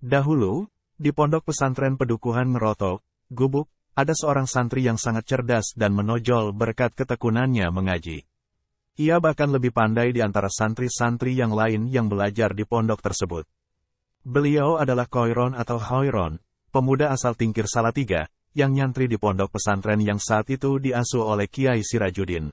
Dahulu, di pondok pesantren Pedukuhan Ngeroto, Gubuk, ada seorang santri yang sangat cerdas dan menonjol berkat ketekunannya mengaji. Ia bahkan lebih pandai di antara santri-santri yang lain yang belajar di pondok tersebut. Beliau adalah Khoiron atau Hoiron, pemuda asal Tingkir Salatiga, yang nyantri di pondok pesantren yang saat itu diasuh oleh Kiai Sirajuddin.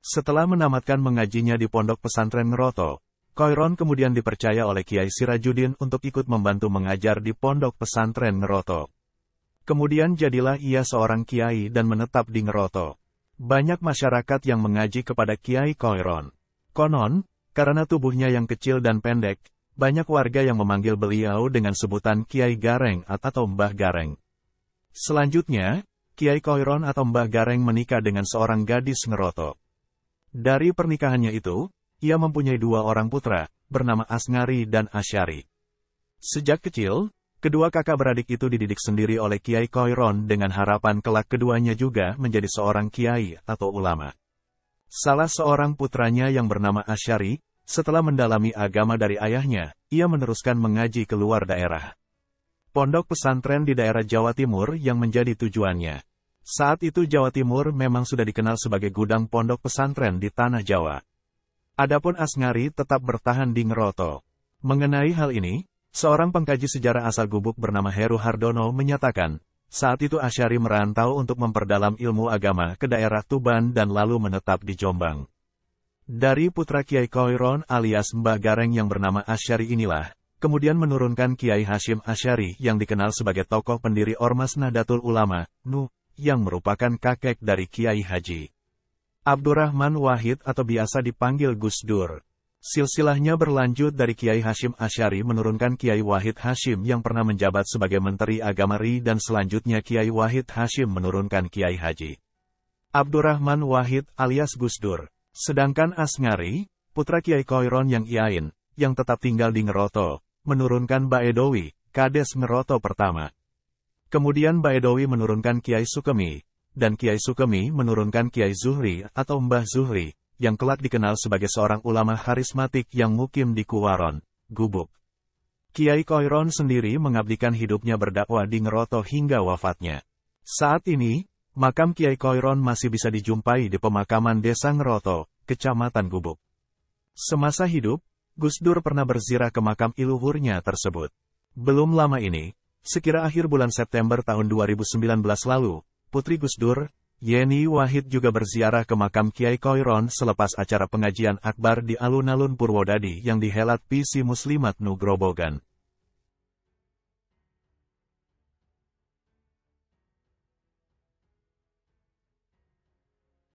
Setelah menamatkan mengajinya di pondok pesantren Ngeroto, Khoiron kemudian dipercaya oleh Kiai Sirajuddin untuk ikut membantu mengajar di pondok pesantren Ngeroto. Kemudian jadilah ia seorang kiai dan menetap di Ngeroto. Banyak masyarakat yang mengaji kepada Kiai Khoiron. Konon, karena tubuhnya yang kecil dan pendek, banyak warga yang memanggil beliau dengan sebutan Kiai Gareng atau Mbah Gareng. Selanjutnya, Kiai Khoiron atau Mbah Gareng menikah dengan seorang gadis Ngeroto. Dari pernikahannya itu, ia mempunyai 2 orang putra, bernama Asngari dan Asyari. Sejak kecil, kedua kakak beradik itu dididik sendiri oleh Kiai Khoiron dengan harapan kelak keduanya juga menjadi seorang kiai atau ulama. Salah seorang putranya yang bernama Asyari, setelah mendalami agama dari ayahnya, ia meneruskan mengaji ke luar daerah. Pondok pesantren di daerah Jawa Timur yang menjadi tujuannya. Saat itu Jawa Timur memang sudah dikenal sebagai gudang pondok pesantren di tanah Jawa. Adapun Asngari tetap bertahan di Ngeroto. Mengenai hal ini, seorang pengkaji sejarah asal Gubuk bernama Heru Hardono menyatakan, saat itu Asyari merantau untuk memperdalam ilmu agama ke daerah Tuban dan lalu menetap di Jombang. Dari putra Kiai Khoiron alias Mbah Gareng yang bernama Asyari inilah, kemudian menurunkan Kiai Hashim Asyari yang dikenal sebagai tokoh pendiri Ormas Nahdlatul Ulama, NU, yang merupakan kakek dari Kiai Haji Abdurrahman Wahid atau biasa dipanggil Gus Dur. Silsilahnya berlanjut dari Kiai Hashim Asyari menurunkan Kiai Wahid Hashim yang pernah menjabat sebagai Menteri Agama RI dan selanjutnya Kiai Wahid Hashim menurunkan Kiai Haji Abdurrahman Wahid alias Gus Dur. Sedangkan Asngari, putra Kiai Khoiron yang iain, yang tetap tinggal di Ngeroto, menurunkan Baedowi, Kades Ngeroto pertama. Kemudian Baedowi menurunkan Kiai Sukemi, dan Kiai Sukemi menurunkan Kiai Zuhri atau Mbah Zuhri, yang kelak dikenal sebagai seorang ulama karismatik yang mukim di Kuwaron, Gubuk. Kiai Khoiron sendiri mengabdikan hidupnya berdakwah di Ngeroto hingga wafatnya. Saat ini, makam Kiai Khoiron masih bisa dijumpai di pemakaman Desa Ngeroto, Kecamatan Gubuk. Semasa hidup, Gus Dur pernah berziarah ke makam iluhurnya tersebut. Belum lama ini, sekira akhir bulan September tahun 2019 lalu, Putri Gus Dur, Yeni Wahid juga berziarah ke makam Kiai Khoiron selepas acara pengajian akbar di alun-alun Purwodadi yang dihelat PC Muslimat Nu Grobogan.